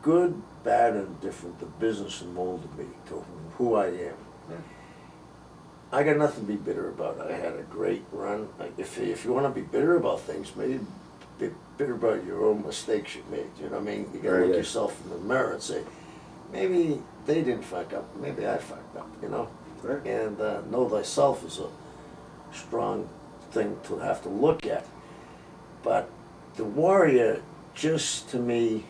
good, bad, and different, the business molded me to who I am. Yeah. I got nothing to be bitter about. I had a great run. If you want to be bitter about things, maybe be bitter about your own mistakes you made. You know what I mean? You got to Very look good. yourself in the mirror and say, maybe they didn't fuck up. Maybe I fucked up. You know? Right. And know thyself is a strong thing to have to look at. But the Warrior, just to me,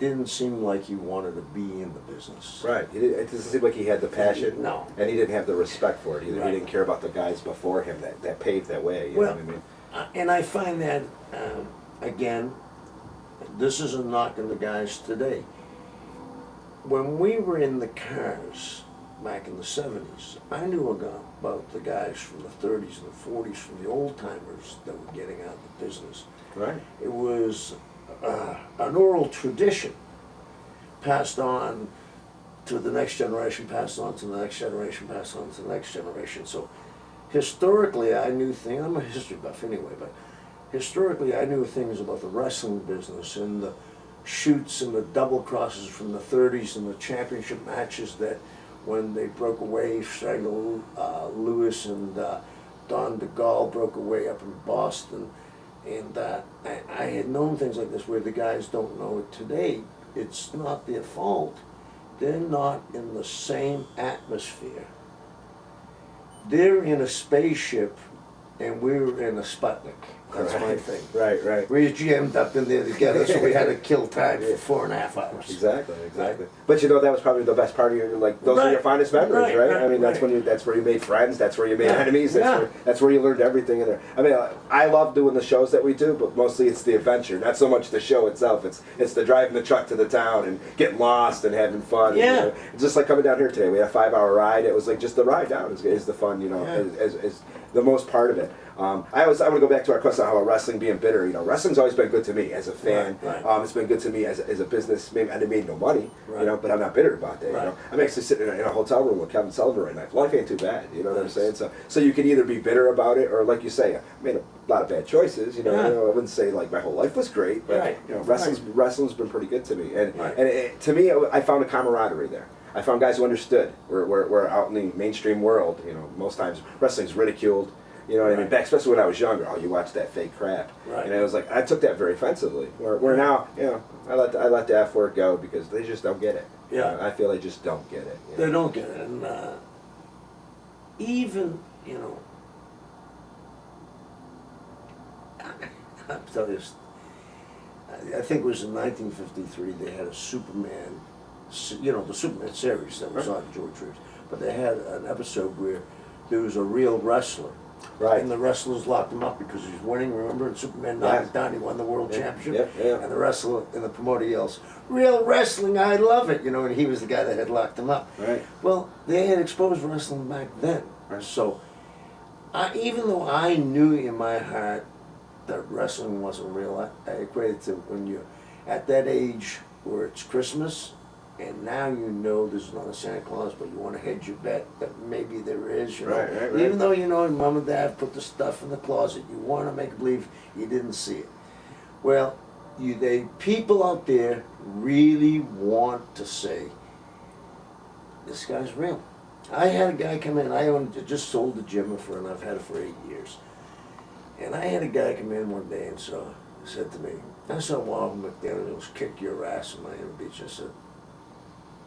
didn't seem like he wanted to be in the business. Right. It doesn't seem like he had the passion. No. And he didn't have the respect for it either. Right. He didn't care about the guys before him that paved that way. You Well, know what I mean? And I find that, again, this isn't knocking the guys today. When we were in the cars back in the 70s, I knew about the guys from the 30s and the 40s, from the old timers that were getting out of the business. Right. It was an oral tradition passed on to the next generation, passed on to the next generation, passed on to the next generation. So historically, I knew things. I'm a history buff anyway, but historically, I knew things about the wrestling business and the shoots and the double crosses from the 30s and the championship matches that when they broke away, Strangle Lewis and Don DeGaulle broke away up in Boston. And I had known things like this where the guys don't know it today. It's not their fault. They're not in the same atmosphere. They're in a spaceship and we're in a Sputnik. That's right. my thing. Right, right. We jammed up in there together, so we had to kill time for 4.5 hours. Exactly, exactly. Right. But you know, that was probably the best part of your, like, those are your Right. finest memories, right? I mean, that's right. when that's where you made friends, that's where you made Yeah. enemies, that's where you learned everything in there. I mean, I love doing the shows that we do, but mostly it's the adventure, not so much the show itself. It's the driving the truck to the town and getting lost and having fun. Yeah. And, you know, it's just like coming down here today. We had a 5-hour ride. It was like just the ride down is the fun, you know, Yeah. is the most part of it. I want to go back to our question on how wrestling being bitter. You know, wrestling's always been good to me as a fan. Right. It's been good to me as a business. Maybe I made no money, Right. you know, but I'm not bitter about that. You Right. know, I'm actually sitting in a hotel room with Kevin Sullivan right now. Life ain't too bad. You know what I'm saying? So you can either be bitter about it, or like you say, I made a lot of bad choices. You know, Yeah. I wouldn't say like my whole life was great, but Right. you know, wrestling's been pretty good to me. And Right. to me, I found a camaraderie there. I found guys who understood. We're out in the mainstream world. You know, most times wrestling's ridiculed. You know what I mean? Back, especially when I was younger. Oh, you watch that fake crap. Right. And I was like, I took that very offensively. Where now, you know, I let the F word go because they just don't get it. Yeah. You know, I feel they just don't get it. You know? They don't get it. And even, you know, I'll tell you, I think it was in 1953, they had a Superman, you know, the Superman series that was on George Reeves. But they had an episode where there was a real wrestler. Right. And the wrestlers locked him up because he's winning, remember? And Superman knocked him down, he won the world championship. Yeah. And the wrestler and the promoter yells, "Real wrestling, I love it," you know, and he was the guy that had locked him up. Right. Well, they had exposed wrestling back then. Right. So, even though I knew in my heart that wrestling wasn't real, I equated to when you're at that age where it's Christmas, and now you know there's not a Santa Claus, but you want to hedge your bet that maybe there is, you know. Right. Even though you know mom and dad put the stuff in the closet, you want to make believe you didn't see it. Well, people out there really want to say, this guy's real. I had a guy come in, just sold the gym and I've had it for 8 years. And I had a guy come in one day and said to me, I saw Walter McDaniels kick your ass in Miami Beach. I said,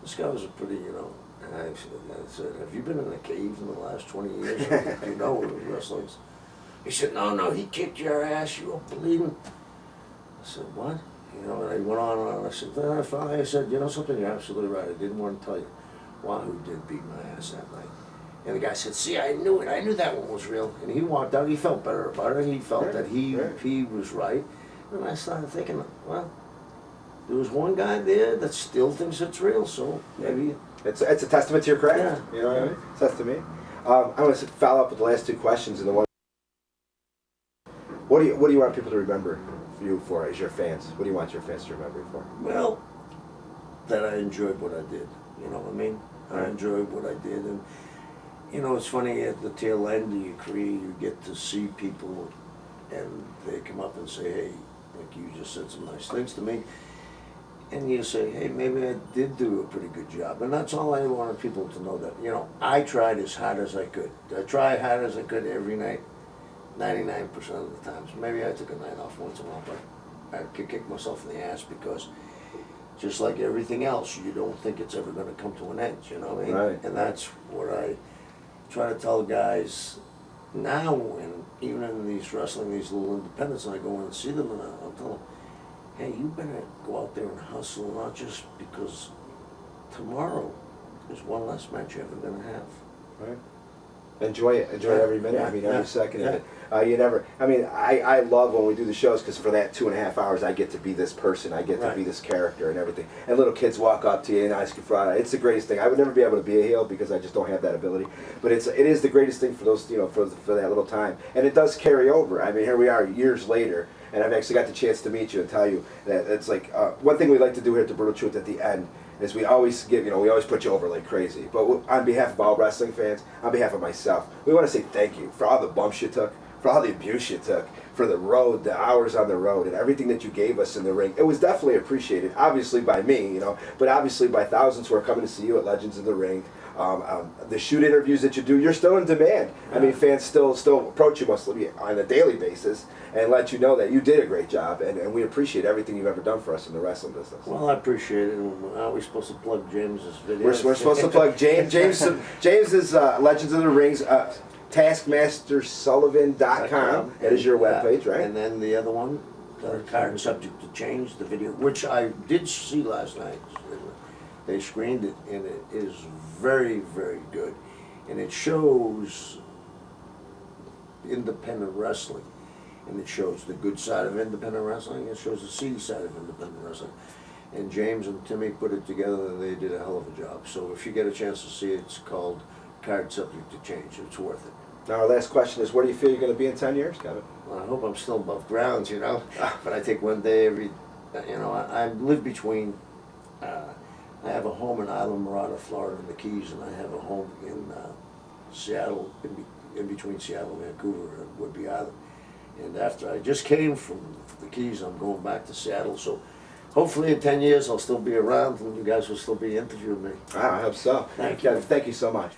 this guy was a pretty, you know, I said, have you been in a cave in the last 20 years? Do you know what wrestling is? He said, no, he kicked your ass, you were bleeding. I said, what? You know, and I went on and on. I said, finally I said, you know something, you're absolutely right. I didn't want to tell you. Wahoo did beat my ass that night. And the guy said, see, I knew it. I knew that one was real. And he walked out. He felt better about it. He felt that he was right. And I started thinking, well, there was one guy there that still thinks it's real, so maybe... It's a testament to your craft. Yeah. You know what I mean? It's to me. I'm going to follow up with the last two questions. And the one, what do you want people to remember you for as your fans? What do you want your fans to remember you for? Well, that I enjoyed what I did. You know what I mean? I enjoyed what I did. And, you know, it's funny, at the tail end of your career, you get to see people and they come up and say, hey, like you just said some nice things to me. and you say, hey, maybe I did do a pretty good job. And that's all I wanted people to know, that, you know, I tried as hard as I could. I tried hard as I could every night, 99% of the times. Maybe I took a night off once in a while, but I could kick myself in the ass, because just like everything else, you don't think it's ever going to come to an end, you know what I mean? Right. And that's what I try to tell guys now, and even in these wrestling, these little independents, and I go in and see them, and I'll tell them, hey, you better go out there and hustle, not just because tomorrow is one less match you're ever going to have. Right. Enjoy it. Enjoy every minute. I mean, every second of it. You never. I mean, I love when we do the shows, because for that 2.5 hours, I get to be this person. I get to be this character and everything. And little kids walk up to you and ask you for. It's the greatest thing. I would never be able to be a heel, because I just don't have that ability. But it is the greatest thing for those, you know, for that little time. And it does carry over. I mean, here we are years later, and I've actually got the chance to meet you and tell you that it's like one thing we like to do here at the Brutal Truth at the end is we always give, you know, we always put you over like crazy. But on behalf of all wrestling fans, on behalf of myself, we want to say thank you for all the bumps you took, for all the abuse you took, for the road, the hours on the road, and everything that you gave us in the ring. It was definitely appreciated, obviously by me, you know, but obviously by thousands who are coming to see you at Legends in the Ring. The shoot interviews that you do, you're still in demand. I mean, fans still approach you mostly on a daily basis and let you know that you did a great job, and we appreciate everything you've ever done for us in the wrestling business. Well, I appreciate it. And are we supposed to plug James's video? We're supposed to plug James's Legends of the Rings, TaskmasterSullivan.com. That is your webpage, right? And then the other one, Card Subject to Change, the video, which I did see last night. They screened it, and it is very, very good. And it shows independent wrestling. And it shows the good side of independent wrestling. It shows the seedy side of independent wrestling. And James and Timmy put it together, and they did a hell of a job. So if you get a chance to see it, it's called Card Subject to Change. It's worth it. Now our last question is, where do you feel you're going to be in 10 years, Kevin? Well, I hope I'm still above ground, you know. But I take one day every, you know, I live between, I have a home in Isla Mirada, Florida, in the Keys, and I have a home in Seattle, in between Seattle and Vancouver and Whidbey Island. And after I just came from the Keys, I'm going back to Seattle. So hopefully in 10 years I'll still be around, and you guys will still be interviewing me. I hope so. Thank you. Thank you so much.